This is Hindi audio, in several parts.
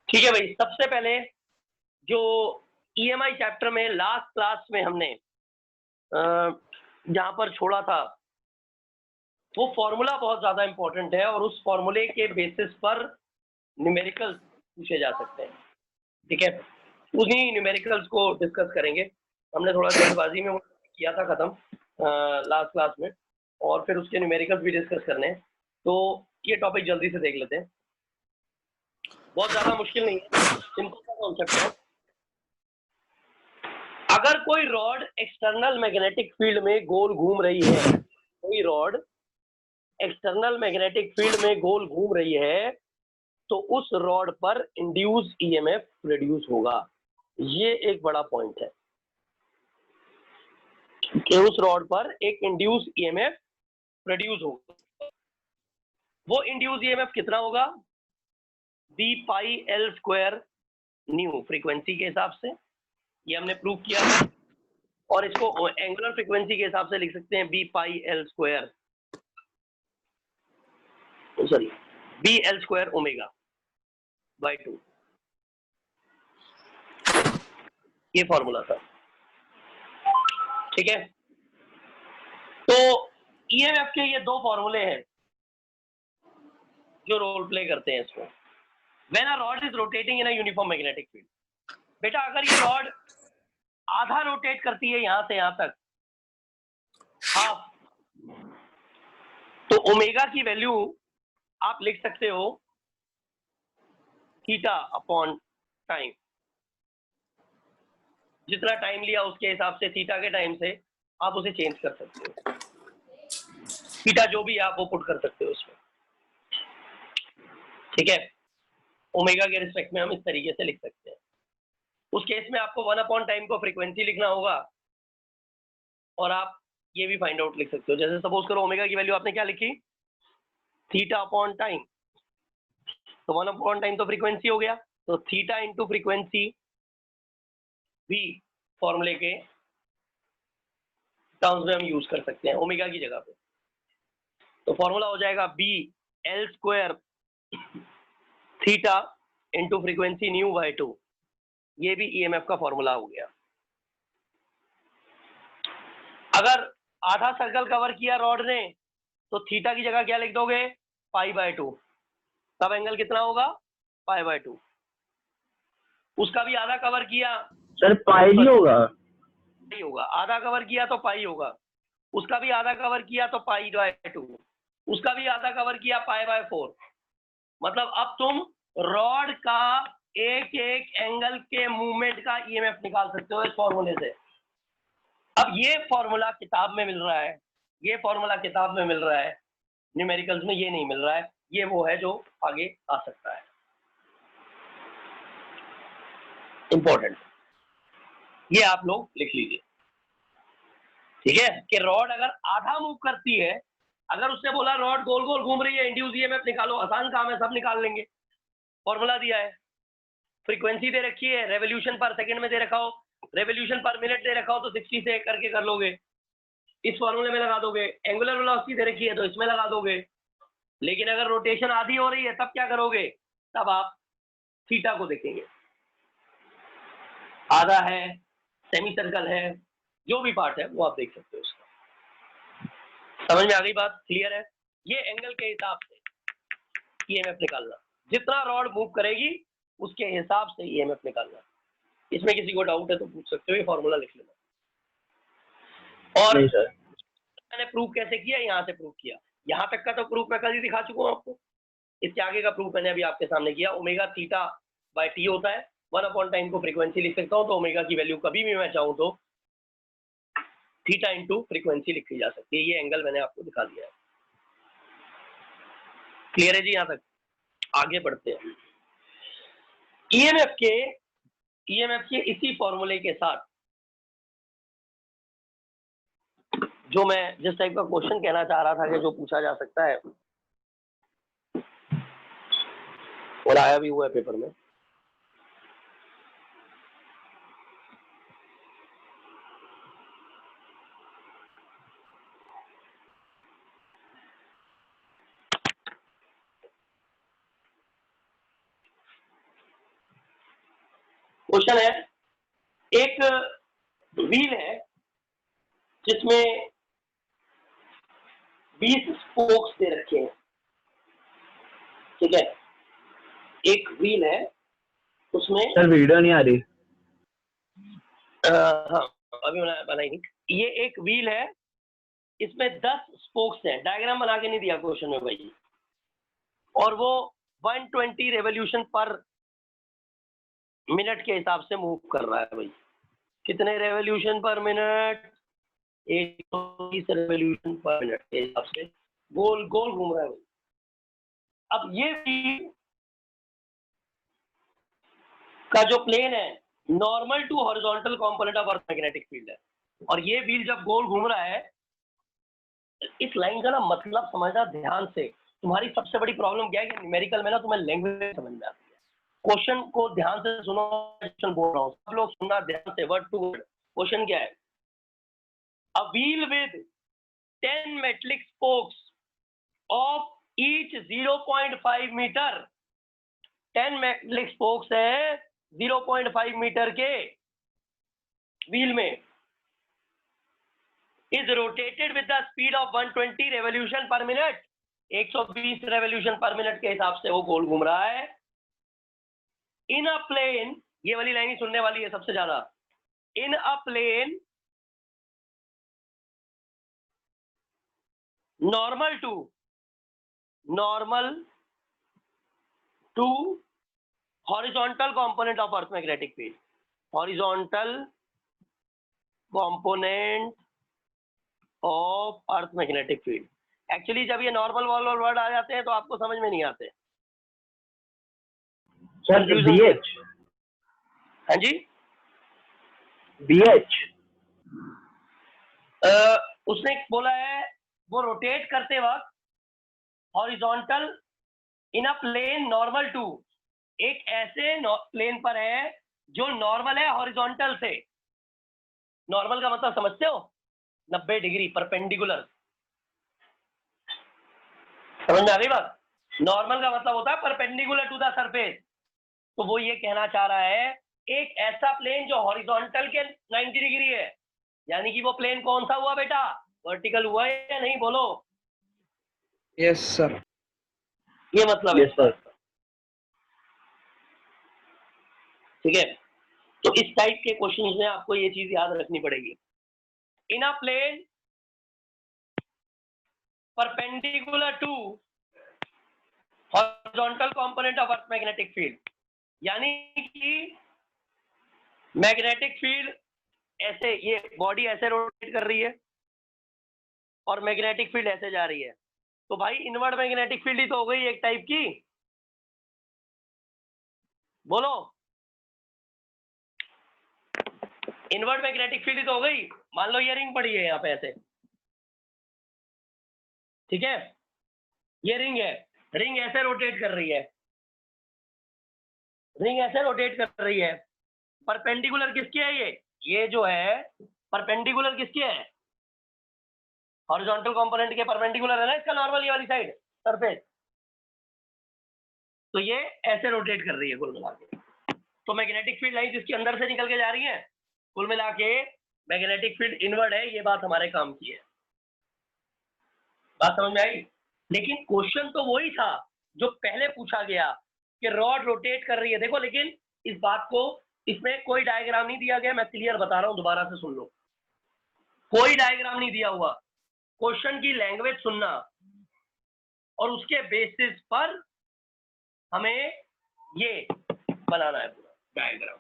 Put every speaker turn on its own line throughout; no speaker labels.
ठीक है भाई, सबसे पहले जो ईएमआई चैप्टर में लास्ट क्लास में हमने जहां पर छोड़ा था, वो फॉर्मूला बहुत ज्यादा इंपॉर्टेंट है और उस फॉर्मूले के बेसिस पर न्यूमेरिकल्स पूछे जा सकते हैं। ठीक है, उन्हीं न्यूमेरिकल्स को डिस्कस करेंगे। हमने थोड़ा जल्दबाजी में किया था खत्म लास्ट क्लास में, और फिर उसके न्यूमेरिकल्स भी डिस्कस करने हैं, तो ये टॉपिक जल्दी से देख लेते हैं। बहुत ज्यादा मुश्किल नहीं है, सिंपल सा कॉन्सेप्ट है। अगर कोई रॉड एक्सटर्नल मैग्नेटिक फील्ड में गोल घूम रही है, कोई रॉड एक्सटर्नल मैग्नेटिक फील्ड में गोल घूम रही है, तो उस रॉड पर इंड्यूस ईएमएफ प्रोड्यूस होगा। ये एक बड़ा पॉइंट है कि उस रॉड पर एक इंड्यूस ईएमएफ प्रोड्यूस होगा। वो इंड्यूस ईएमएफ कितना होगा? B pi L square nu, frequency के हिसाब से, ये हमने प्रूव किया है। और इसको एंगुलर फ्रीक्वेंसी के हिसाब से लिख सकते हैं B pi L square, sorry B L square omega by 2। ये फॉर्मूला था। ठीक है, तो ईएमएफ के ये दो फॉर्मूले हैं जो रोल प्ले करते हैं इसमें। When a rod is rotating in a uniform magnetic field, बेटा अगर ये रॉड आधा रोटेट करती है यहां से यहां तक, हाफ, तो ओमेगा की वैल्यू आप लिख सकते हो थीटा अपॉन टाइम। जितना टाइम लिया उसके हिसाब से थीटा के टाइम से आप उसे चेंज कर सकते हो। थीटा जो भी आप वो पुट कर सकते हो उसमें। ठीक है, ओमेगा के रिस्पेक्ट में हम इस तरीके से लिख सकते हैं। उस केस में आपको 1 अपॉन टाइम को फ्रीक्वेंसी लिखना होगा, और आप ये भी फाइंड आउट लिख सकते हो। जैसे सपोज करो ओमेगा की वैल्यू आपने क्या लिखी, थीटा अपॉन टाइम, तो 1 अपॉन टाइम तो फ्रीक्वेंसी हो गया, तो थीटा इंटू फ्रीक्वेंसी भी फॉर्मूले के टर्म्स में हम यूज कर सकते हैं ओमेगा की जगह पे। तो फॉर्मूला हो जाएगा B L square theta into frequency nu by 2। ये भी ईएमएफ का फॉर्मूला हो गया। अगर आधा सर्कल कवर किया रॉड ने, तो थीटा की जगह क्या लिख दोगे, पाई बाय 2। तब एंगल कितना होगा, पाई बाय 2। उसका भी आधा कवर किया,
सर पाई नहीं होगा,
पाई होगा। आधा कवर किया तो पाई होगा, उसका भी आधा कवर किया तो पाई बाय 2, उसका भी आधा कवर किया पाई बाय 4। मतलब अब तुम रॉड का एक एक एंगल के मूवमेंट का ईएमएफ निकाल सकते हो इस फॉर्मूले से। अब ये फॉर्मूला किताब में मिल रहा है, ये फॉर्मूला किताब में मिल रहा है, न्यूमेरिकल्स में ये नहीं मिल रहा है। ये वो है जो आगे आ सकता है, इंपॉर्टेंट, ये आप लोग लिख लीजिए। ठीक है, कि रॉड अगर आधा मूव करती है, अगर उसने बोला रॉड गोल गोल घूम रही है, इंड्यूस ईएमएफ निकालो, आसान काम है, सब निकाल लेंगे। फॉर्मूला दिया है, फ्रीक्वेंसी दे रखी है, रेवोल्यूशन पर सेकंड में दे रखा हो, रेवोल्यूशन पर मिनट दे रखा हो तो 60 से करके कर लोगे, इस फॉर्मूले में लगा दोगे। एंगुलर वेलोसिटी दे रखी है तो इसमें लगा दोगे। लेकिन अगर रोटेशन आधी हो रही है तब क्या करोगे, तब आप थीटा को देखेंगे, आधा है, सेमी सर्कल है, जो भी पार्ट है वो आप देख सकते हो उसका। समझ में आ गई बात, क्लियर है? ये एंगल के हिसाब से ईएमएफ निकालना, जितना रॉड मूव करेगी उसके हिसाब से ईएमएफ निकालना। इसमें किसी को डाउट है तो पूछ सकते हो, ये फॉर्मूला लिख लेना। और
नहीं सर,
मैंने प्रूफ कैसे किया, यहाँ से प्रूफ किया। यहाँ तक का तो प्रूफ मैं कल ही दिखा चुका हूँ आपको। इसके आगे का प्रूफ मैंने अभी आपके सामने किया। ओमेगा थीटा बाय टी होता है, 1 अपॉन टाइम को फ्रीक्वेंसी लिख सकता हूँ, तो ओमेगा की वैल्यू कभी भी मैं चाहूँ तो थीटा इंटू फ्रीक्वेंसी लिखी जा सकती है। ये एंगल मैंने आपको दिखा दिया है। क्लियर है जी? यहाँ तक आगे बढ़ते हैं। ईएमएफ के इसी फॉर्मूले के साथ जो मैं जिस टाइप का क्वेश्चन कहना चाह रहा था कि जो पूछा जा सकता है, और आया भी हुआ है पेपर में, क्वेश्चन है, एक व्हील है जिसमें 20 स्पोक्स दे रखे हैं, ठीक है। एक व्हील है उसमें,
सर वीडियो नहीं आ रही।
हाँ अभी बनाई नहीं। ये एक व्हील है, इसमें 10 स्पोक्स हैं, डायग्राम बना के नहीं दिया क्वेश्चन में भाई, और वो 120 रेवोल्यूशन पर मिनट के हिसाब से मूव कर रहा है भाई। कितने रेवोल्यूशन पर मिनट? 120 रेवोल्यूशन पर मिनट के हिसाब से गोल गोल घूम रहा है भाई। अब ये व्हील का जो प्लेन है normal to horizontal component of earth magnetic field है, और ये व्हील जब गोल घूम रहा है, इस लाइन का ना मतलब समझना ध्यान से। तुम्हारी सबसे बड़ी प्रॉब्लम क्या है कि न्यूमेरिकल में ना तुम्हें लैंग्वेज समझ में आती है। क्वेश्चन को ध्यान से सुनो, क्वेश्चन बोल रहा हूँ, सब लोग सुनना ध्यान से, वर्ड टू वर्ड। क्वेश्चन क्या है? A wheel with 10 metallic spokes of each 0.5 metre, 10 metallic spokes है 0.5 मीटर के व्हील में, is rotated with the speed of 120 revolution per minute, 120 revolution पर मिनट के हिसाब से वो गोल घूम रहा है। इन अ प्लेन, ये वाली लाइन ही सुनने वाली है सबसे ज्यादा, in a plane normal to horizontal component of earth magnetic field, horizontal component of earth magnetic field. Actually जब ये नॉर्मल वर्ड आ जाते हैं तो आपको समझ में नहीं आते।
सर BH,
हाँ जी,
BH
उसने बोला है वो रोटेट करते वक्त horizontal in a plane normal to, एक ऐसे प्लेन पर है जो नॉर्मल है हॉरिजॉन्टल से। नॉर्मल का मतलब समझते हो? 90 डिग्री परपेंडिकुलर। समझ में आ गई बात? नॉर्मल का मतलब होता है परपेंडिकुलर टू द सरफेस। तो वो ये कहना चाह रहा है एक ऐसा प्लेन जो हॉरिजॉन्टल के 90 डिग्री है, यानी कि वो प्लेन कौन सा हुआ बेटा? वर्टिकल हुआ है या नहीं, बोलो।
Yes sir.
ये मतलब है सर, ठीक है। तो इस टाइप के क्वेश्चन में आपको ये चीज याद रखनी पड़ेगी। In a plane perpendicular to horizontal component of earth magnetic field, यानी कि मैग्नेटिक फील्ड ऐसे, ये बॉडी ऐसे रोटेट कर रही है और मैग्नेटिक फील्ड ऐसे जा रही है, तो भाई इनवर्ड मैग्नेटिक फील्ड ही तो हो गई एक टाइप की, बोलो। इनवर्ड मैग्नेटिक फील्ड ही तो हो गई। मान लो ये रिंग पड़ी है यहाँ पे ऐसे, ठीक है, ये रिंग है, रिंग ऐसे रोटेट कर रही है, रिंग ऐसे रोटेट कर रही है। परपेंडिकुलर किसके है? ये जो है परपेंडिकुलर किसके है? हॉरिजॉन्टल कंपोनेंट के परपेंडिकुलर है ना इसका नॉर्मल ये वाली साइड सरफेस। तो ये ऐसे रोटेट कर रही है कुल मिला के। तो मैग्नेटिक फील्ड लाइन जिसके अंदर से निकल के जा रही है, कुल मिला के मैग्नेटिक फील्ड इनवर्ड है। ये बात हमारे काम की है, बात समझ में आई? लेकिन क्वेश्चन तो वही था जो पहले पूछा गया कि रॉड रोटेट कर रही है, देखो। लेकिन इस बात को, इसमें कोई डायग्राम नहीं दिया गया, मैं क्लियर बता रहा हूं, दोबारा से सुन लो। कोई डायग्राम नहीं दिया हुआ, क्वेश्चन की लैंग्वेज सुनना और उसके बेसिस पर हमें ये बनाना है पूरा डायग्राम।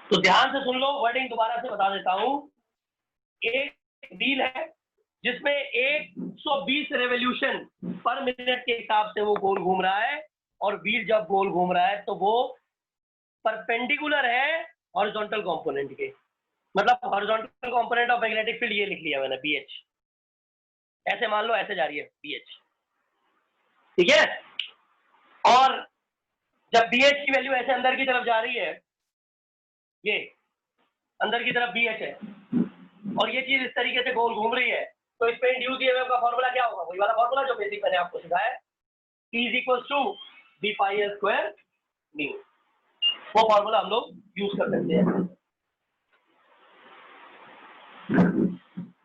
तो ध्यान से सुन लो, वर्डिंग दोबारा से बता देता हूं। एक व्हील है जिसमें 120 रेवोल्यूशन पर मिनट के हिसाब से वो गोल घूम रहा है, और व्हील जब गोल घूम रहा है तो वो परपेंडिकुलर है हॉरिजॉन्टल कंपोनेंट के। मतलब horizontal component of magnetic field ये लिख लिया मैंने, BH। ऐसे मान लो ऐसे जा रही है BH, ठीक है। और जब BH की वैल्यू ऐसे अंदर की तरफ जा रही है, ये अंदर की तरफ BH है, और ये चीज इस तरीके से गोल घूम रही है, तो इस पे इंड्यूस ईएमएफ का फॉर्मूला क्या होगा? वही वाला फॉर्मूला जो बेसिक मैंने आपको सिखाया है, E = B π L² μ। वो फॉर्मूला हम लोग यूज कर सकते हैं।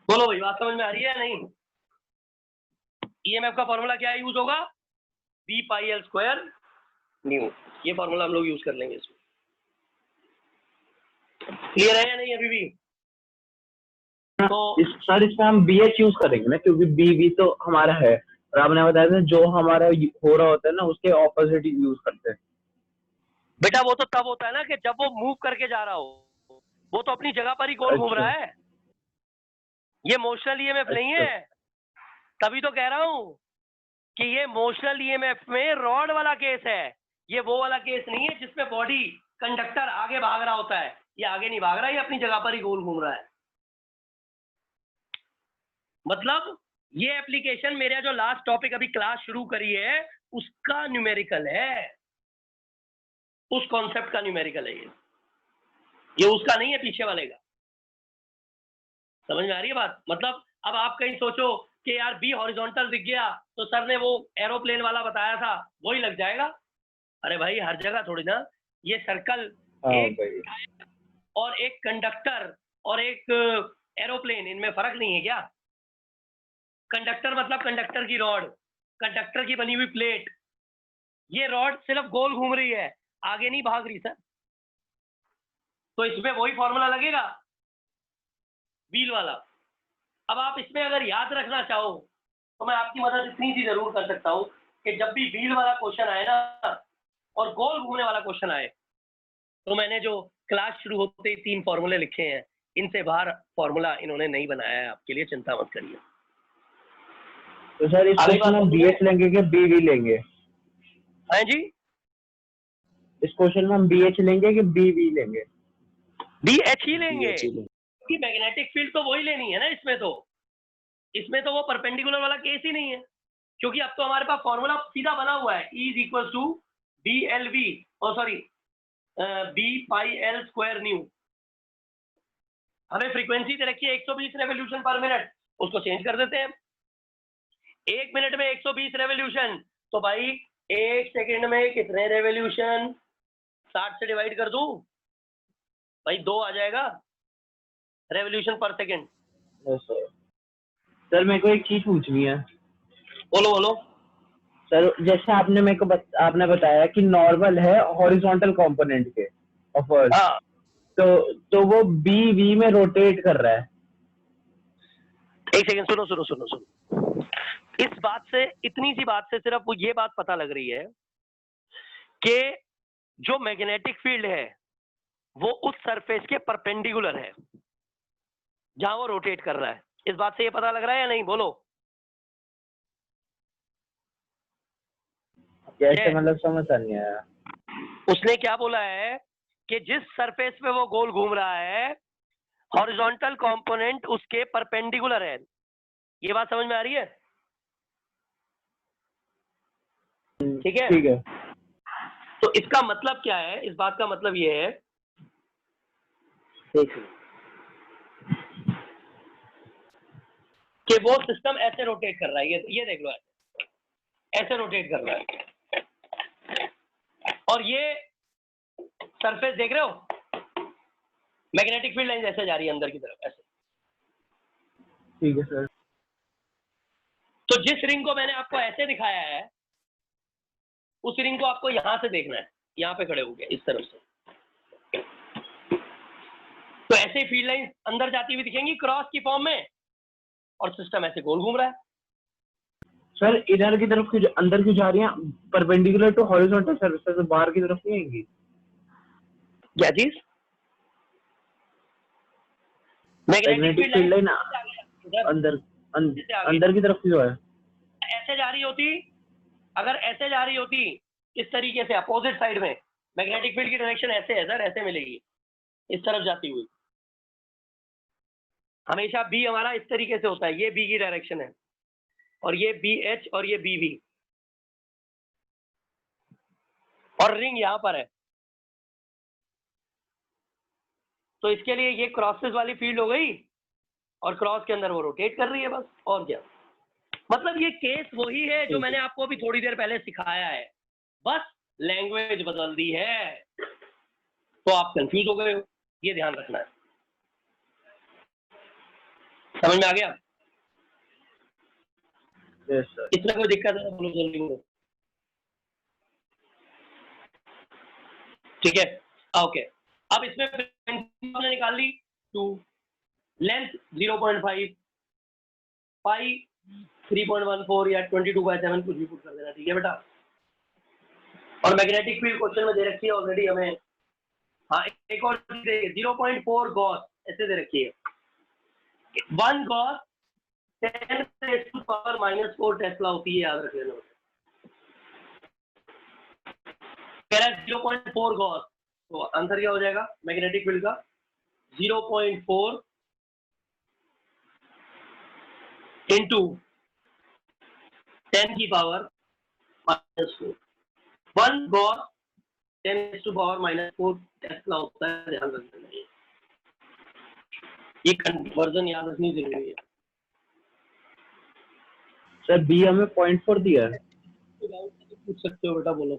बोलो भाई, बात समझ में आ रही है या नहीं? ईएमएफ का फॉर्मूला क्या यूज होगा? B pi L square nu. ये फॉर्मूला हम लोग यूज कर लेंगे इसमें। क्लियर है या नहीं अभी भी? तो
सर इसमें हम BH यूज करेंगे ना, क्योंकि BV तो हमारा है, और आपने बताया था जो हमारा हो रहा होता है ना उसके ऑपोजिट यूज करते हैं।
बेटा वो तो तब होता है ना कि जब वो मूव करके जा रहा हो, वो तो अपनी जगह पर ही गोल घूम रहा है। ये मोशनल ईएमएफ नहीं है। तभी तो कह रहा हूं कि ये मोशनल ईएमएफ में रॉड वाला केस है। ये वो वाला केस नहीं है जिसमें बॉडी कंडक्टर आगे भाग रहा होता है। ये आगे नहीं भाग रहा, ये अपनी जगह पर ही गोल घूम रहा है। मतलब ये एप्लीकेशन मेरा जो लास्ट टॉपिक अभी क्लास शुरू करी है उसका न्यूमेरिकल है, उस कॉन्सेप्ट का न्यूमेरिकल है ये उसका नहीं है, पीछे वाले का। समझ में आ रही है बात? मतलब अब आप कहीं सोचो कि यार बी हॉरिजॉन्टल दिख गया तो सर ने वो एरोप्लेन वाला बताया था वही लग जाएगा। अरे भाई हर जगह थोड़ी ना। ये सर्कल एक और एक कंडक्टर और एक एरोप्लेन, इनमें फर्क नहीं है क्या? कंडक्टर मतलब कंडक्टर की रॉड, कंडक्टर की बनी हुई प्लेट। ये रॉड सिर्फ गोल घूम रही है, आगे नहीं भाग रही सर। तो इसमें वही फॉर्मूला लगेगा व्हील वाला। अब आप इसमें अगर याद रखना चाहो तो मैं आपकी मदद इतनी सी जरूर कर सकता हूँ कि जब भी व्हील वाला क्वेश्चन आए ना और गोल घूमने वाला क्वेश्चन आए तो मैंने जो क्लास शुरू होते ही 3 फॉर्मूले लिखे हैं, इनसे बाहर फॉर्मूला इन्होंने नहीं बनाया है आपके लिए, चिंता मत करिए।
तो सर इस क्वेश्चन में BH लेंगे कि BV लेंगे?
हाँ जी,
इस क्वेश्चन में हम BH लेंगे कि BV लेंगे?
BH ही लेंगे क्योंकि मैग्नेटिक फील्ड तो वही लेनी है ना। इसमें तो वो परपेंडिकुलर वाला केस ही नहीं है, क्योंकि अब तो हमारे पास फॉर्मूला सीधा बना हुआ है, E = BLV B pi L square nu. हमें फ्रीक्वेंसी दे रखी है 120 रेवोल्यूशन पर मिनट, उसको चेंज कर देते हैं। 1 मिनट में 120 रेवोल्यूशन, तो भाई 1 सेकंड में कितने रेवोल्यूशन? 60 से डिवाइड कर दूं भाई, 2 आ जाएगा रेवोल्यूशन पर सेकंड।
सर मेरे को एक चीज पूछनी है।
बोलो बोलो।
सर जैसे आपने मेरे को आपने बताया कि नॉर्मल है हॉरिजॉन्टल कंपोनेंट के ऑफ अर्थ,
हाँ,
तो वो BV में रोटेट कर रहा है।
एक सेकंड, सुनो सुनो सुनो सुनो। इस बात से, इतनी सी बात से सिर्फ वो ये बात पता लग रही है कि जो मैग्नेटिक फील्ड है वो उस सरफेस के परपेंडिकुलर है जहां वो रोटेट कर रहा है। इस बात से ये पता लग रहा है या नहीं? बोलो।
कैसे? मतलब समझ नहीं आया।
उसने क्या बोला है कि जिस सरफेस पे वो गोल घूम रहा है हॉरिजॉन्टल कंपोनेंट उसके परपेंडिकुलर है। ये बात समझ में आ रही है? ठीक है,
ठीक है।
तो इसका मतलब क्या है? इस बात का मतलब ये है कि वो सिस्टम ऐसे रोटेट कर रहा है। ये देख लो, ऐसे रोटेट कर रहा है, और ये सरफेस देख रहे हो, मैग्नेटिक फील्ड लाइन ऐसे जा रही है अंदर की तरफ, ऐसे।
ठीक है सर।
तो जिस रिंग को मैंने आपको ऐसे दिखाया है उस रिंग को आपको यहां से देखना है, यहां पे खड़े होके इस तरफ से। तो ऐसे ही फील्ड लाइन अंदर जाती हुई दिखेंगी क्रॉस की फॉर्म में, और सिस्टम ऐसे गोल घूम रहा है।
सर इधर की तरफ क्यों अंदर क्यों जा रही हैं? परपेंडिकुलर टू हॉरिजॉन्टल सरफेस, तो बाहर की तरफ नहीं आएंगी?
क्या चीज?
मैग्नेटिक फील्ड लाइन अंदर की तरफ क्यों है?
ऐसे जा रही होती, अगर ऐसे जा रही होती इस तरीके से अपोजिट साइड में, मैग्नेटिक फील्ड की डायरेक्शन ऐसे है सर, ऐसे मिलेगी इस तरफ जाती हुई। हमेशा बी हमारा इस तरीके से होता है, ये बी की डायरेक्शन है, और ये BH और ये BV, और रिंग यहां पर है। तो इसके लिए ये क्रॉसेस वाली फील्ड हो गई, और क्रॉस के अंदर वो रोटेट कर रही है, बस। और क्या? मतलब ये केस वही है जो मैंने आपको अभी थोड़ी देर पहले सिखाया है, बस लैंग्वेज बदल दी है। तो आप कंफ्यूज हो गए हो, ये ध्यान रखना है। समझ में आ गया?
Yes sir.
इसमें कोई दिक्कत है बोलो जल्दी बोलो। ठीक है, ओके। अब इसमें हमने निकाल ली 2, लेंथ 0.5, पाई 3.14 या 22/7 कुछ भी पुट कर देना। ठीक है बेटा, और मैग्नेटिक फील्ड क्वेश्चन में दे रखी है ऑलरेडी हमें। हाँ, एक और 0.4 गॉस ऐसे दे रखी है। 1 गॉस 10⁻⁴ टेस्ला होती है, याद रख लेना। कह रहा है 0.4 गॉस, तो आंसर क्या हो जाएगा मैग्नेटिक फील्ड का? 0.4 इंटू 10⁻⁻⁴। 1 गॉस 10⁻⁻⁴ टेस्ला होता है, ध्यान रखना। ये कन्वर्जन याद रखनी जरूरी है।
सर बी हमें 0.4 दिया है।
पूछ सकते हो बेटा, बोलो।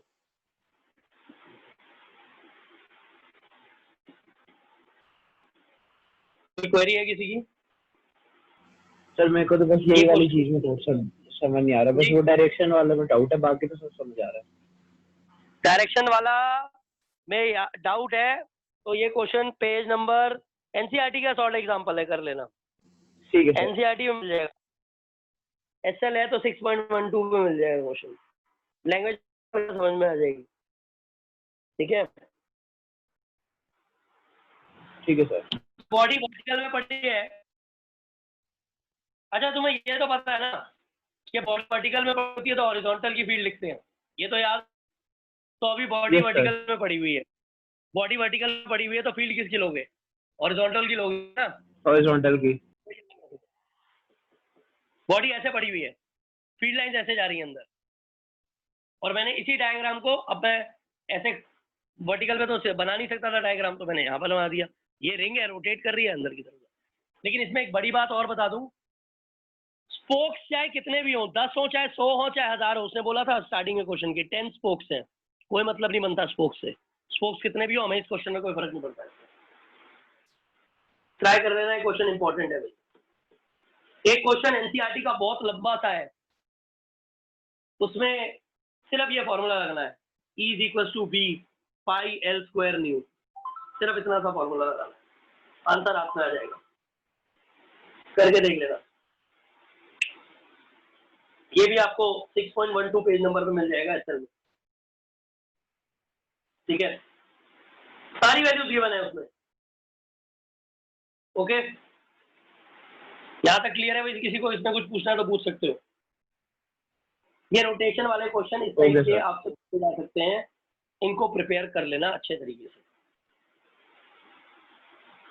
कोई क्वेरी है किसी की?
सर मेरे को तो बस यही वाली चीज में थोड़ा समझ नहीं आ रहा, बस वो डायरेक्शन वाला में डाउट है, बाकी तो सब समझ आ रहा है।
डायरेक्शन वाला में डाउट है तो ये क्वेश्चन पेज नंबर एनसीईआरटी का शॉर्ट एग्जांपल है, कर लेना।
ठीक है सर।
एनसीईआरटी में मिल जाएगा। एसएल है तो 6.12 में मिल जाएगा क्वेश्चन, लैंग्वेज समझ में आ जाएगी। ठीक है,
ठीक है सर।
बॉडी वर्टिकल में पड़ी है। अच्छा, तुम्हें ये तो पता है ना कि बॉडी वर्टिकल में पड़ती है तो हॉरिजॉन्टल की फील्ड लिखते हैं, ये तो याद। तो अभी बॉडी वर्टिकल में पड़ी हुई है, बॉडी वर्टिकल में पड़ी हुई है तो फील्ड किसकी लोगे? हॉरिजॉन्टल की लोगे ना।
हॉरिजॉन्टल की।
बॉडी ऐसे पड़ी हुई है, फील्ड लाइंस ऐसे जा रही है अंदर, और मैंने इसी डायग्राम को, अब मैं ऐसे वर्टिकल पे तो बना नहीं सकता था डायग्राम, तो मैंने यहाँ पर बना दिया। ये रिंग है, रोटेट कर रही है अंदर की तरफ। लेकिन इसमें एक बड़ी बात और बता दूं, स्पोक्स चाहे कितने भी हो, 10 हो चाहे 100 हो चाहे 1000 हो, उसने बोला था स्टार्टिंग में क्वेश्चन के 10 स्पोक्स हैं, कोई मतलब नहीं बनता स्पोक्स से। स्पोक्स कितने भी हो, हमें इस क्वेश्चन में कोई फर्क नहीं पड़ता है। ट्राई कर लेना, क्वेश्चन इंपॉर्टेंट है भाई। एक क्वेश्चन एनसीईआरटी का बहुत लंबा सा है, उसमें सिर्फ ये फॉर्मूला लगना है, E = B πl² न्यू। सिर्फ इतना सा फॉर्मूला लगाना है, आंसर आपका आ जाएगा। करके देख लेना। ये भी आपको 6.12 पेज नंबर पे मिल जाएगा एसएल में। ठीक है, सारी वैल्यूज गिवन है उसमें। ओके, यहां तक क्लियर है भाई? किसी को इसमें कुछ पूछना है तो पूछ सकते हो। ये रोटेशन वाले क्वेश्चन इस टाइप के आपसे पूछे जा सकते हैं, इनको प्रिपेयर कर लेना अच्छे तरीके से।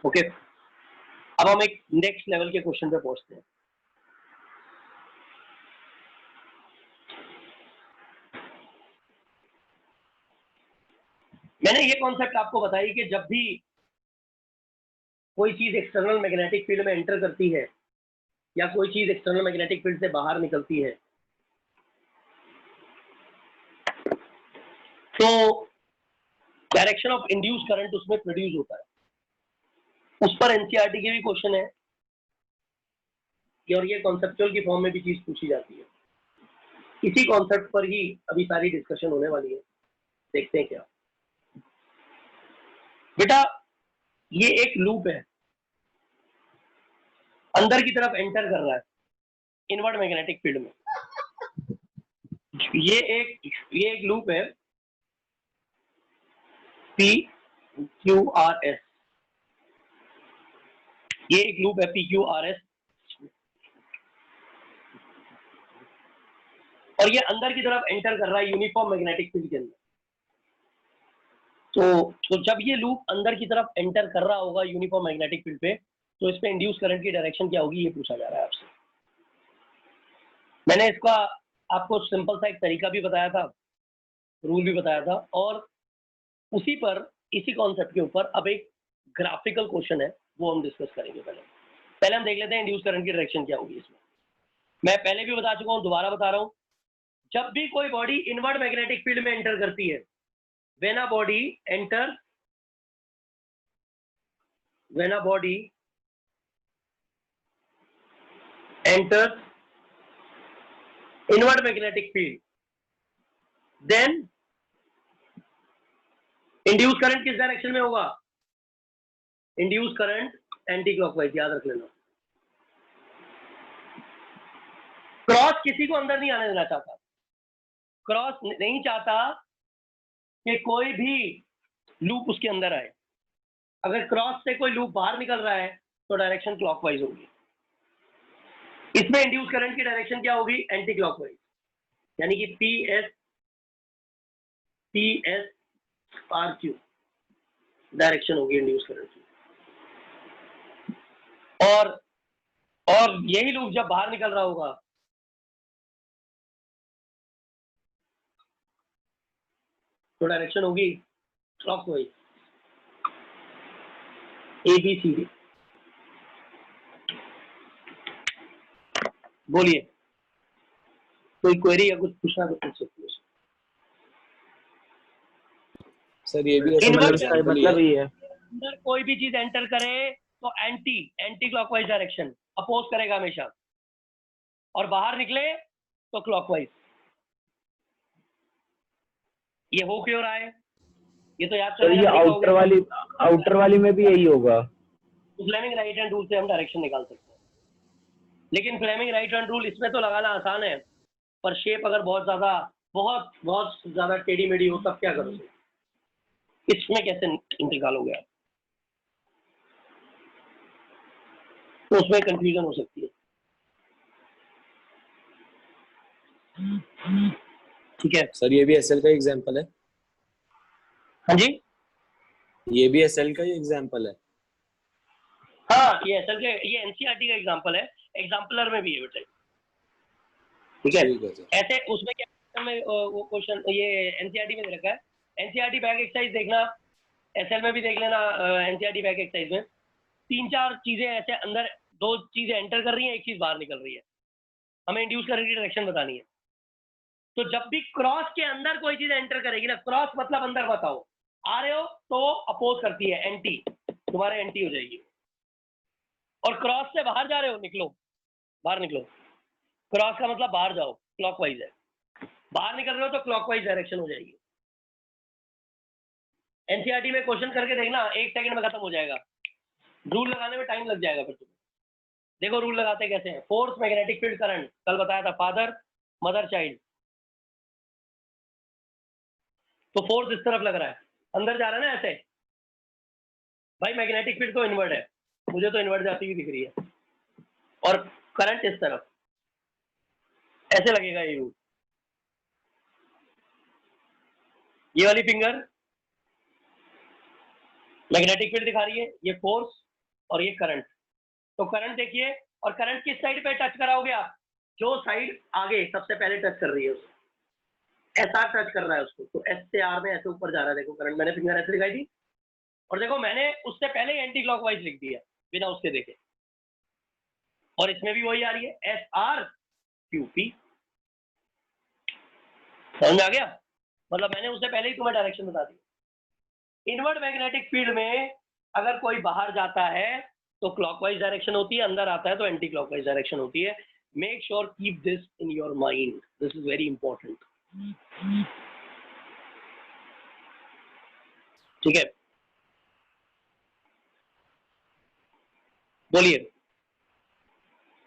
ओके, अब हम एक नेक्स्ट लेवल के क्वेश्चन पे पहुंचते हैं। मैंने ये कॉन्सेप्ट आपको बताई कि जब भी कोई चीज एक्सटर्नल मैग्नेटिक फील्ड में एंटर करती है या कोई चीज एक्सटर्नल मैग्नेटिक फील्ड से बाहर निकलती है, तो डायरेक्शन ऑफ इंड्यूस करंट उसमें प्रोड्यूस होता है। उस पर एनसीईआरटी के भी क्वेश्चन है, और ये कॉन्सेप्चुअल की फॉर्म में भी चीज पूछी जाती है। इसी कॉन्सेप्ट पर ही अभी सारी डिस्कशन होने वाली है। देखते हैं क्या बेटा। ये एक लूप है, अंदर की तरफ एंटर कर रहा है इनवर्ड मैग्नेटिक फील्ड में। ये एक लूप है PQRS, ये एक लूप है PQRS, और ये अंदर की तरफ एंटर कर रहा है यूनिफॉर्म मैग्नेटिक फील्ड के अंदर। तो जब ये लूप अंदर की तरफ एंटर कर रहा होगा यूनिफॉर्म मैग्नेटिक फील्ड पे, तो इस पे इंड्यूस करंट की डायरेक्शन क्या होगी, ये पूछा जा रहा है आपसे। मैंने इसका आपको सिंपल सा एक तरीका भी बताया था, रूल भी बताया था, और उसी पर, इसी कॉन्सेप्ट के ऊपर अब एक ग्राफिकल क्वेश्चन है, वो हम डिस्कस करेंगे। पहले हम देख लेते हैं इंड्यूस करंट की डायरेक्शन क्या होगी इसमें। मैं पहले भी बता चुका हूँ, दोबारा बता रहा हूँ। जब भी कोई बॉडी इनवर्ड मैग्नेटिक फील्ड में एंटर करती है, when a body enter when a body enters inward magnetic field, then induced current किस डायरेक्शन में होगा? induced current एंटी क्लॉकवाइज, याद रख लेना। क्रॉस किसी को अंदर नहीं आने देना चाहता, क्रॉस नहीं चाहता कि कोई भी लूप उसके अंदर आए। अगर क्रॉस से कोई लूप बाहर निकल रहा है तो डायरेक्शन क्लॉकवाइज होगी। इसमें इंड्यूस करंट की डायरेक्शन क्या होगी? एंटी क्लॉकवाइज, यानी कि PS RQ डायरेक्शन होगी इंड्यूस करंट की। और यही लूप जब बाहर निकल रहा होगा तो डायरेक्शन होगी क्लॉकवाइज, ABCD। बोलिए, कोई क्वेरी या कुछ पूछना तो पूछ सकते हो
सर। ये भी
मतलब ये है,
अंदर कोई भी चीज एंटर करे तो एंटी क्लॉकवाइज डायरेक्शन अपोज करेगा हमेशा, और बाहर निकले तो क्लॉकवाइज। ये हो क्यों रहा है? ये तो याद
तो ये आउटर वाली में भी यही होगा।
फ्लेमिंग राइट हैंड रूल से हम डायरेक्शन निकाल सकते हैं, लेकिन फ्लेमिंग राइट हैंड रूल इसमें तो लगाना आसान है, पर शेप अगर बहुत ज्यादा टेढ़ी मेढ़ी हो तब क्या करोगे? इसमें कैसे निकालोगे आप? तो उसमें कंफ्यूजन हो सकती है। ठीक है
सर, ये भी एसएल का एग्जांपल है।
हाँ जी,
ये भी एसएल का ही एग्जांपल है।
हाँ ये एसएल के, ये एनसीईआरटी का एग्जांपल है, एग्जाम्पलर में भी है बेटा। ठीक है, ऐसे उसमें क्या में वो क्वेश्चन ये एनसीईआरटी में दे रखा है। एनसीईआरटी बैक एक्सरसाइज देखना, एसएल में भी देख लेना। एनसीईआरटी बैक एक्सरसाइज में 3-4 चीजें ऐसे अंदर, 2 चीजें एंटर कर रही हैं, एक चीज बाहर निकल रही है, हमें इंड्यूस करंट की डायरेक्शन बतानी है। तो जब भी क्रॉस के अंदर कोई चीज एंटर करेगी ना, क्रॉस मतलब अंदर बताओ, आ रहे हो तो अपोज करती है, एंटी, तुम्हारे एंटी हो जाएगी। और क्रॉस से बाहर जा रहे हो, निकलो, बाहर निकलो। क्रॉस का मतलब बाहर जाओ, क्लॉकवाइज है। बाहर निकल रहे हो तो क्लॉकवाइज डायरेक्शन हो जाएगी। एनसीईआरटी में क्वेश्चन करके देखना, 1 सेकंड में खत्म हो जाएगा। रूल लगाने में टाइम लग जाएगा फिर तुम्हें। देखो रूल लगाते कैसे हैं। फोर्स, मैग्नेटिक फील्ड, करंट, कल बताया था, फादर मदर चाइल्ड। तो फोर्स इस तरफ लग रहा है, अंदर जा रहा है ना ऐसे, भाई मैग्नेटिक फील्ड तो इनवर्ड है, मुझे तो इनवर्ड जाती हुई दिख रही है। और करंट इस तरफ ऐसे लगेगा ये रूल। ये वाली फिंगर मैग्नेटिक फील्ड दिखा रही है, ये फोर्स और ये करंट। तो करंट देखिए, और करंट किस साइड पे टच कराओगे आप? जो साइड आगे सबसे पहले टच कर रही है उसको, SR टच कर रहा है उसको, तो S से R में ऐसे ऊपर जा रहा है। देखो करंट, मैंने फिंगर ऐसे दिखाई थी, और देखो मैंने उससे पहले ही एंटी क्लॉकवाइज लिख दिया बिना उसके देखे, और इसमें भी वही आ रही है, SRQP। समझ में आ गया? मतलब मैंने उससे पहले ही तुम्हें डायरेक्शन बता दी। इनवर्ड मैग्नेटिक फील्ड में अगर कोई बाहर जाता है तो क्लॉकवाइज डायरेक्शन होती है, अंदर आता है तो एंटी क्लॉकवाइज डायरेक्शन होती है। Make sure keep this in your mind, this is very important. ठीक है, बोलिए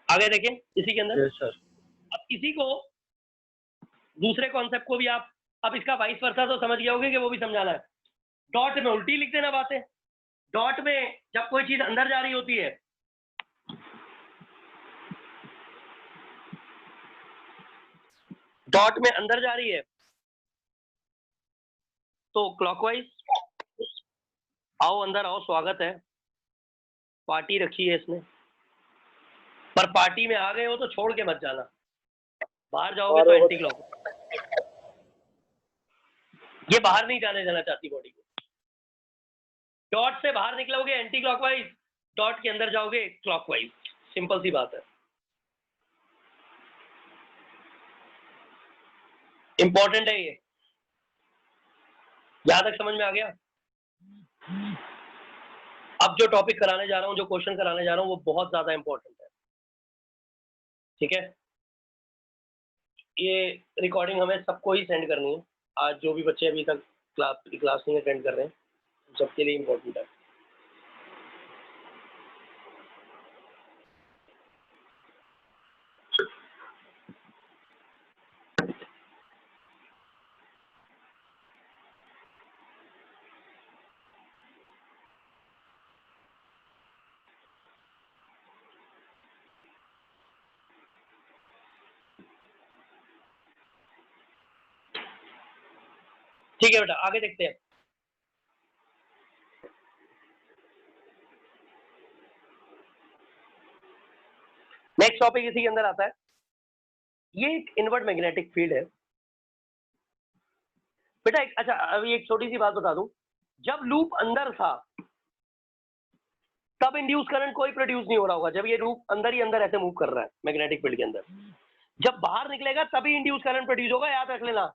आगे देखें इसी के अंदर।
सर
अब इसी को, दूसरे कॉन्सेप्ट को भी आप, अब इसका वाइस वर्सा तो समझ गए होंगे कि वो भी समझाना है। डॉट में उल्टी लिख देना बातें। डॉट में जब कोई चीज अंदर जा रही होती है डॉट में अंदर जा रही है तो क्लॉकवाइज, आओ अंदर आओ, स्वागत है, पार्टी रखी है इसने, पर पार्टी में आ गए हो तो छोड़ के मत जाना, बाहर जाओगे तो एंटी क्लॉकवाइज। ये बाहर नहीं जाने देना चाहती बॉडी को। डॉट से बाहर निकलोगे एंटी क्लॉकवाइज, डॉट के अंदर जाओगे क्लॉकवाइज। सिंपल सी बात है, इंपॉर्टेंट है ये। यहां तक समझ में आ गया? अब जो टॉपिक कराने जा रहा हूँ, जो क्वेश्चन कराने जा रहा हूँ, वो बहुत ज्यादा इंपॉर्टेंट है, ठीक है। ये रिकॉर्डिंग हमें सबको ही सेंड करनी है, आज जो भी बच्चे अभी तक क्लास नहीं अटेंड कर रहे हैं, सबके लिए इम्पोर्टेंट है। ठीक है बेटा, आगे देखते हैं। नेक्स्ट टॉपिक इसी के अंदर आता है। ये एक इनवर्ट मैग्नेटिक फील्ड है बेटा। अच्छा, अभी एक छोटी सी बात बता दूं, जब लूप अंदर था तब इंड्यूस करंट कोई प्रोड्यूस नहीं हो रहा होगा, जब ये लूप अंदर ही अंदर ऐसे मूव कर रहा है मैग्नेटिक फील्ड के अंदर। जब बाहर निकलेगा तभी इंड्यूस करंट प्रोड्यूस होगा, याद रख लेना।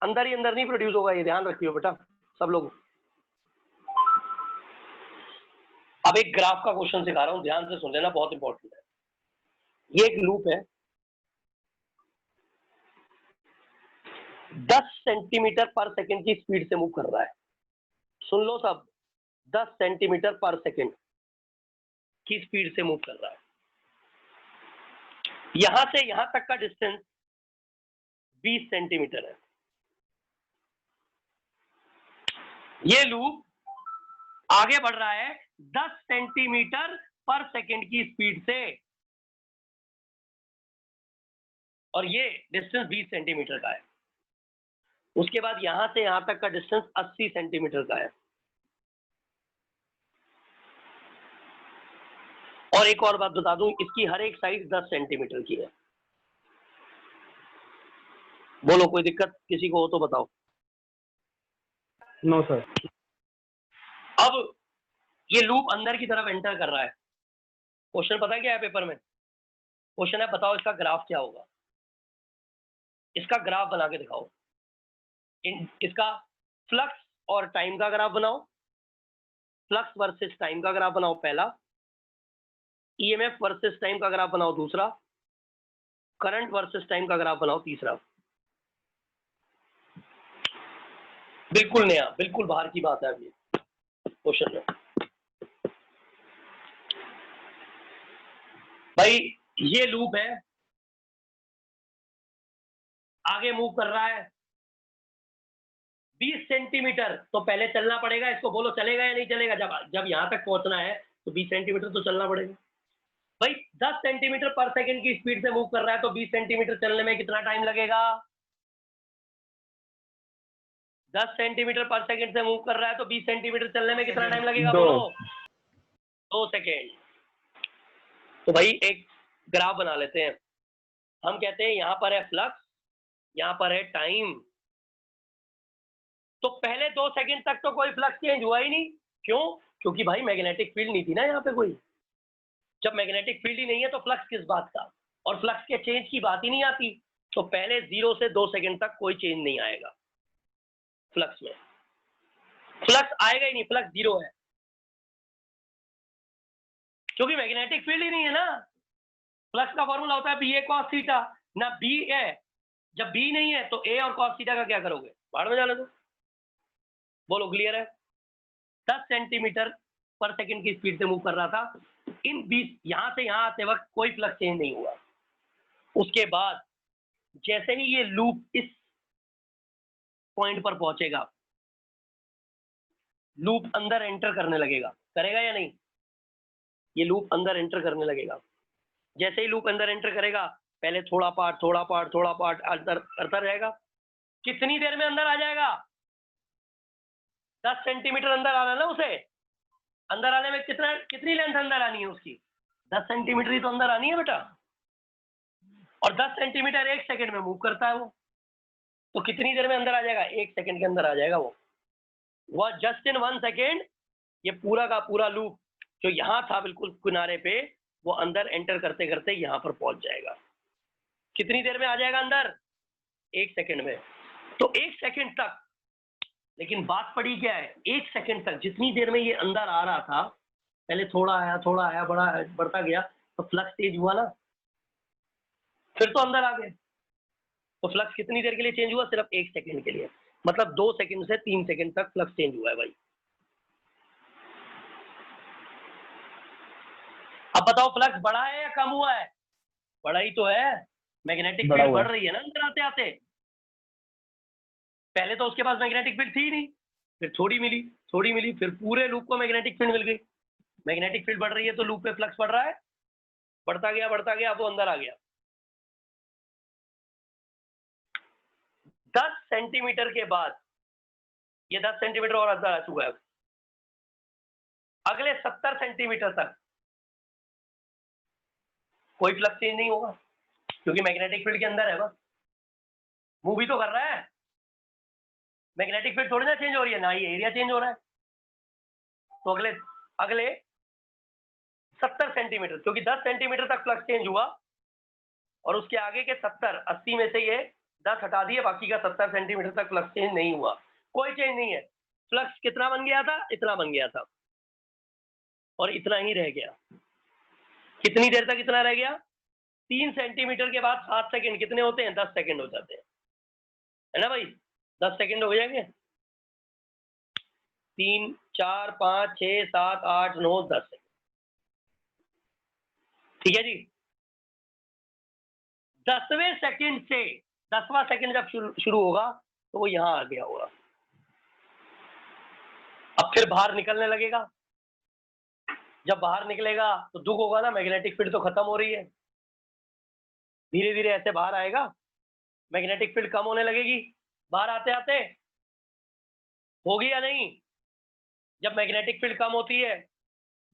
अंदर ही अंदर नहीं प्रोड्यूस होगा, ये ध्यान रखियो बेटा सब लोग। अब एक ग्राफ का क्वेश्चन सिखा रहा हूं, ध्यान से सुन लेना, बहुत इंपॉर्टेंट है। ये एक लूप है, 10 सेंटीमीटर पर सेकंड की स्पीड से मूव कर रहा है। सुन लो सब, 10 सेंटीमीटर पर सेकंड की स्पीड से मूव कर रहा है। यहां से यहां तक का डिस्टेंस 20 सेंटीमीटर है। ये लूप आगे बढ़ रहा है 10 सेंटीमीटर पर सेकंड की स्पीड से, और ये डिस्टेंस 20 सेंटीमीटर का है। उसके बाद यहां से यहां तक का डिस्टेंस 80 सेंटीमीटर का है। और एक और बात बता दूं, इसकी हर एक साइड 10 सेंटीमीटर की है। बोलो कोई दिक्कत किसी को हो तो बताओ।
No sir.
अब ये लूप अंदर की तरफ एंटर कर रहा है। क्वेश्चन पता है क्या है पेपर में? क्वेश्चन है बताओ इसका ग्राफ क्या होगा। इसका ग्राफ बना के दिखाओ। इसका फ्लक्स और टाइम का ग्राफ बनाओ, फ्लक्स वर्सेस टाइम का ग्राफ बनाओ पहला, ईएमएफ वर्सेस टाइम का ग्राफ बनाओ दूसरा, करंट वर्सेस टाइम का ग्राफ बनाओ तीसरा। बिल्कुल नया, बिल्कुल बाहर की बात है अभी क्वेश्चन में। भाई ये लूप है, आगे मूव कर रहा है 20 सेंटीमीटर, तो पहले चलना पड़ेगा। इसको बोलो चलेगा या नहीं चलेगा? जब यहां तक पहुंचना है तो 20 सेंटीमीटर तो चलना पड़ेगा। भाई 10 सेंटीमीटर पर सेकंड की स्पीड से मूव कर रहा है, तो 20 सेंटीमीटर चलने में कितना टाइम लगेगा? 10 सेंटीमीटर पर सेकंड से मूव कर रहा है, तो 20 सेंटीमीटर चलने में कितना टाइम लगेगा? बोलो 2 सेकेंड। तो भाई एक ग्राफ बना लेते हैं। हम कहते हैं यहां पर है फ्लक्स, यहां पर है टाइम। तो पहले 2 सेकंड तक तो कोई फ्लक्स चेंज हुआ ही नहीं। क्यों? क्योंकि भाई मैग्नेटिक फील्ड नहीं थी ना यहाँ पे कोई। जब मैग्नेटिक फील्ड ही नहीं है तो फ्लक्स किस बात का? और फ्लक्स के चेंज की बात ही नहीं आती। तो पहले 0 से 2 सेकंड तक कोई चेंज नहीं आएगा फ्लक्स में। फ्लक्स आएगा ही नहीं, फ्लक्स 0 है, क्योंकि मैग्नेटिक फील्ड ही नहीं है ना। फ्लक्स का फॉर्मूला होता है बी ए कॉस थीटा, ना बी है। जब बी नहीं है तो ए और कॉस थीटा का क्या करोगे? बाहर में जाने दो। बोलो क्लियर है? 10 सेंटीमीटर पर सेकंड की स्पीड से मूव कर रहा था। इन 20 यहां से यहां आते वक्त कोई फ्लक्स चेंज नहीं हुआ। उसके बाद जैसे ही ये लूप इस पॉइंट पर पहुंचेगा, लूप अंदर एंटर करने लगेगा। करेगा या नहीं? ये लूप अंदर एंटर करने लगेगा। जैसे ही लूप अंदर एंटर करेगा, पहले थोड़ा पार्ट अंदर करता रहेगा। कितनी देर में अंदर आ जाएगा? 10 सेंटीमीटर अंदर आना ना उसे। अंदर आने में कितनी लेंथ अंदर आनी है उसकी? 10 सेंटीमीटर ही तो अंदर आनी है बेटा। और 10 सेंटीमीटर 1 सेकंड में मूव करता है वो। तो कितनी देर में अंदर आ जाएगा? 1 सेकंड के अंदर आ जाएगा वो जस्ट इन 1 सेकेंड ये पूरा का पूरा लूप जो यहाँ था बिल्कुल किनारे पे, वो अंदर एंटर करते करते यहाँ पर पहुंच जाएगा। कितनी देर में आ जाएगा अंदर? 1 सेकंड में। तो 1 सेकंड तक लेकिन बात पड़ी क्या है, 1 सेकंड तक जितनी देर में ये अंदर आ रहा था, पहले थोड़ा आया बढ़ता गया, तो फ्लक्स तेज हुआ ना, फिर तो अंदर आ गए। तो फ्लक्स कितनी देर के लिए चेंज हुआ? सिर्फ 1 सेकंड के लिए। मतलब 2 सेकंड से 3 सेकंड तक फ्लक्स चेंज हुआ है भाई। अब बताओ फ्लक्स बढ़ा है या कम हुआ है? बढ़ा ही तो है, मैग्नेटिक
बढ़ा
फील्ड
हुआ
बढ़
है।
रही है ना अंदर आते आते। पहले तो उसके पास मैग्नेटिक फील्ड थी नहीं, फिर थोड़ी मिली, फिर पूरे लूप को मैग्नेटिक फील्ड मिल गई। मैग्नेटिक फील्ड बढ़ रही है तो लूप पे फ्लक्स बढ़ रहा है, बढ़ता गया, वो अंदर आ गया। 10 सेंटीमीटर के बाद ये 10 सेंटीमीटर और अंदर आ चुका है। अगले 70 सेंटीमीटर तक कोई फ्लक्स चेंज नहीं होगा, क्योंकि मैग्नेटिक फील्ड के अंदर है, बस मूव भी तो कर रहा है। मैग्नेटिक फील्ड थोड़ी ना चेंज हो रही है, ना ही एरिया चेंज हो रहा है। तो अगले 70 सेंटीमीटर, क्योंकि 10 सेंटीमीटर तक फ्लक्स चेंज हुआ और उसके आगे के 70 80 में से ये 10 हटा दिए, बाकी का 70 सेंटीमीटर तक फ्लक्स चेंज नहीं हुआ, कोई चेंज नहीं है। फ्लक्स कितना बन गया था? इतना बन गया था और इतना ही रह गया। कितनी देर तक इतना रह गया? 3 सेंटीमीटर के बाद 7 सेकंड कितने होते हैं? 10 सेकंड हो जाते हैं, है ना भाई? 10 सेकंड हो जाएंगे। 3 4 5 6 7 8 9 10 सेकंड, ठीक है जी। 10वें सेकंड से 10वां सेकंड जब शुरू होगा तो वो यहां आ गया होगा। अब फिर बाहर निकलने लगेगा। जब बाहर निकलेगा तो दुख होगा ना, मैग्नेटिक फील्ड तो खत्म हो रही है। धीरे धीरे ऐसे बाहर आएगा, मैग्नेटिक फील्ड कम होने लगेगी बाहर आते आते। होगी या नहीं? जब मैग्नेटिक फील्ड कम होती है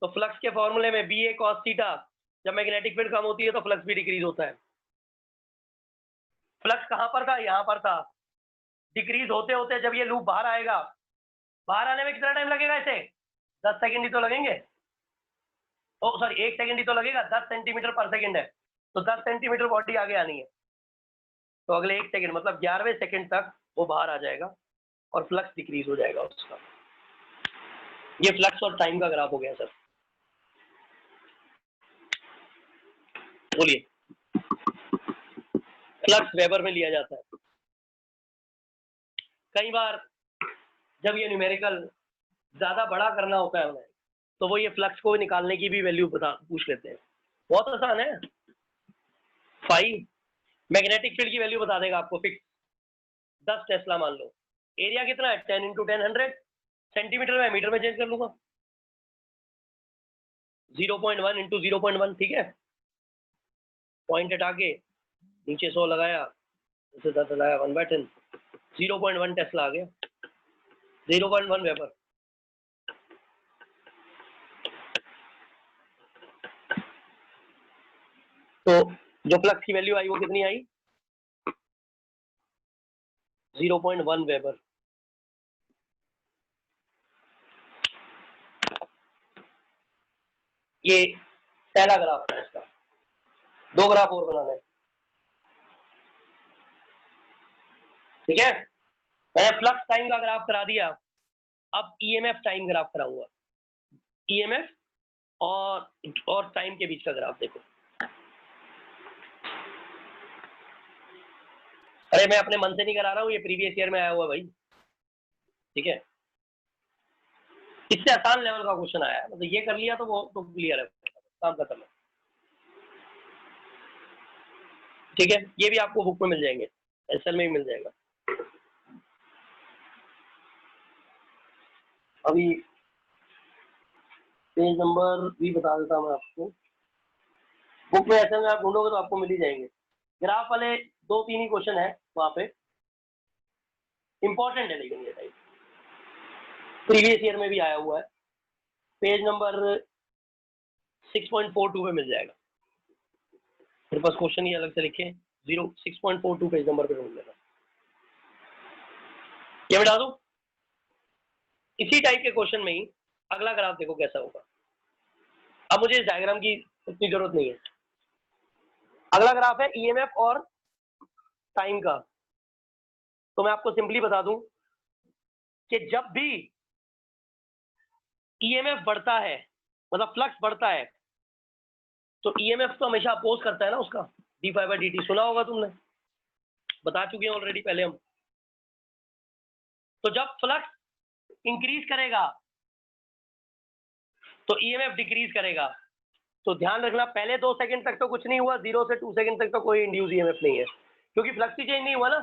तो फ्लक्स के फॉर्मूले में बी ए कॉस थीटा, जब मैग्नेटिक फील्ड कम होती है तो फ्लक्स भी डिक्रीज होता है। फ्लक्स कहां पर था? यहां पर था। डिक्रीज होते होते जब ये लूप बाहर आएगा, बाहर आने में कितना टाइम लगेगा? इसे 10 सेकंड ही तो लगेंगे। ओ सॉरी, 1 सेकंड ही तो लगेगा। 10 सेंटीमीटर पर सेकंड है, तो 10 सेंटीमीटर बॉडी आगे आनी है, तो अगले 1 सेकंड मतलब 11वें सेकंड तक वो बाहर आ जाएगा और फ्लक्स डिक्रीज हो जाएगा उसका। ये फ्लक्स और टाइम का ग्राफ हो गया सर। बोलिए। फ्लक्स वेबर में लिया जाता है। कई बार जब ये न्यूमेरिकल ज्यादा बड़ा करना होता है उन्हें, तो वो ये फ्लक्स को निकालने की भी वैल्यू पूछ लेते हैं। बहुत आसान है। 5 मैग्नेटिक फील्ड की वैल्यू बता देगा आपको फिक्स। 10 टेस्ला मान लो। एरिया कितना है? 10 × 10 100। सेंटीमीटर में मीटर में चेंज कर लूंगा। 0.1 × 0.1, ठीक है। पॉइंट हटा के नीचे 100 लगाया, जैसे 10 लगाया 1/10, 0.1 टेस्ला आ गया, 0.1 वेबर। तो जो फ्लक्स की वैल्यू आई वो कितनी आई? 0.1 वेबर। ये पहला ग्राफ है इसका। 2 ग्राफ और बनाना है, ठीक है। मैंने फ्लक्स टाइम का ग्राफ करा दिया, अब ईएमएफ टाइम ग्राफ कराऊंगा। ईएमएफ और टाइम के बीच का ग्राफ देखो। अरे मैं अपने मन से नहीं करा रहा हूँ, ये प्रीवियस ईयर में आया हुआ भाई, ठीक है। इससे आसान लेवल का क्वेश्चन आया है, मतलब ये कर लिया तो वो तो क्लियर है, काम खत्म है, ठीक है। ये भी आपको बुक में मिल जाएंगे, एसएल में भी मिल जाएगा। अभी पेज नंबर भी बता देता मैं आपको। बुक में एसएल में आप ढूंढोगे तो आपको मिल ही जाएंगे। ग्राफ वाले 2-3 ही क्वेश्चन है वहां पे, इंपॉर्टेंट है लेकिन ये टाइप प्रीवियस ईयर में भी आया हुआ है। पेज नंबर 6.42 पे मिल जाएगा। मेरे पास क्वेश्चन ही अलग से लिखे, 6.42 पेज नंबर पे ढूंढ लेना। ये बता दूं, इसी टाइप के क्वेश्चन में ही अगला ग्राफ देखो कैसा होगा। अब मुझे इस डायग्राम की उतनी जरूरत नहीं है। अगला ग्राफ है ईएमएफ और टाइम का। तो मैं आपको सिंपली बता दूं, कि जब भी ईएमएफ बढ़ता है, मतलब फ्लक्स बढ़ता है, तो ईएमएफ तो हमेशा अपोज करता है ना उसका, d∅dt सुना होगा तुमने, बता चुके हैं ऑलरेडी पहले हम। तो जब फ्लक्स इंक्रीज करेगा तो ईएमएफ डिक्रीज करेगा। तो ध्यान रखना, पहले 2 सेकंड तक तो कुछ नहीं हुआ, 0 से 2 सेकंड तक तो कोई इंड्यूस ईएमएफ नहीं है, क्योंकि फ्लक्स ही चेंज नहीं हुआ ना।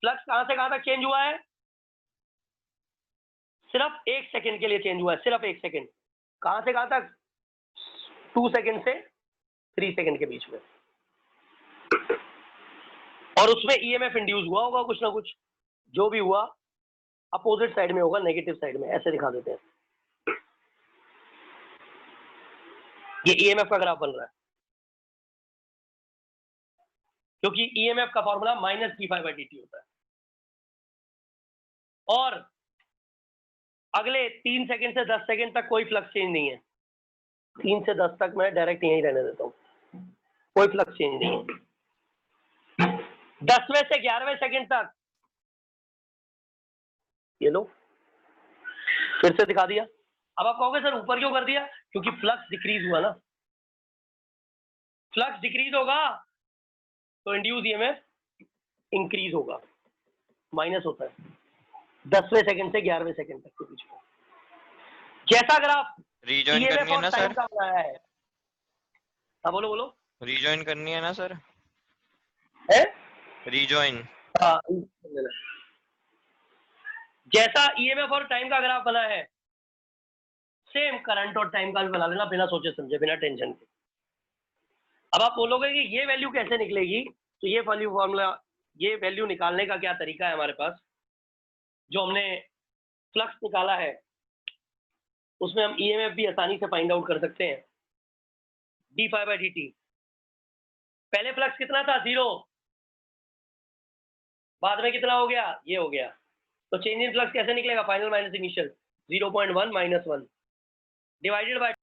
फ्लक्स कहां से कहां तक चेंज हुआ है? सिर्फ 1 सेकंड के लिए चेंज हुआ है, सिर्फ 1 सेकंड। कहां से कहां तक? 2 सेकंड से 3 सेकंड के बीच में। और उसमें ईएमएफ इंड्यूस हुआ होगा कुछ ना कुछ, जो भी हुआ अपोजिट साइड में होगा, नेगेटिव साइड में। ऐसे दिखा देते हैं, ये ईएमएफ का ग्राफ बन रहा है, क्योंकि ईएमएफ का फॉर्मूला -d∅dt होता है। और अगले 3 सेकंड से 10 सेकंड तक कोई फ्लक्स चेंज नहीं है। 3 से 10 तक मैं डायरेक्ट यहीं रहने देता हूँ, कोई फ्लक्स चेंज नहीं है। 10वें से 11वें सेकंड तक, ये लो फिर से दिखा दिया। अब आप कहोगे सर ऊपर क्यों कर दिया? क्योंकि फ्लक्स डिक्रीज हुआ ना। फ्लक्स डिक्रीज होगा तो इंड्यूस ईएमएफ इंक्रीज होगा, माइनस होता है 10वें सेकंड से 11वें सेकंड तक के बीच में। जैसा ग्राफ
रीजॉइन करनी है ना सर?
है, हाँ बोलो बोलो।
रीजॉइन करनी है ना सर?
है
रीजॉइन।
हाँ, जैसा ईएमएफ और टाइम का ग्राफ बना है, सेम करंट और टाइम का भी बना लेना, बिना सोचे समझे, बिना टेंशन के। अब आप बोलोगे कि ये वैल्यू कैसे निकलेगी, तो ये वैल्यू फॉर्मूला, ये वैल्यू निकालने का क्या तरीका है हमारे पास, जो हमने फ्लक्स निकाला है उसमें हम ईएमएफ भी आसानी से फाइंड आउट कर सकते हैं। d∅dt, पहले फ्लक्स कितना था? 0, बाद में कितना हो गया? ये हो गया। तो चेंज इन फ्लक्स कैसे निकलेगा? Final minus initial, 0.1 - 1 divided by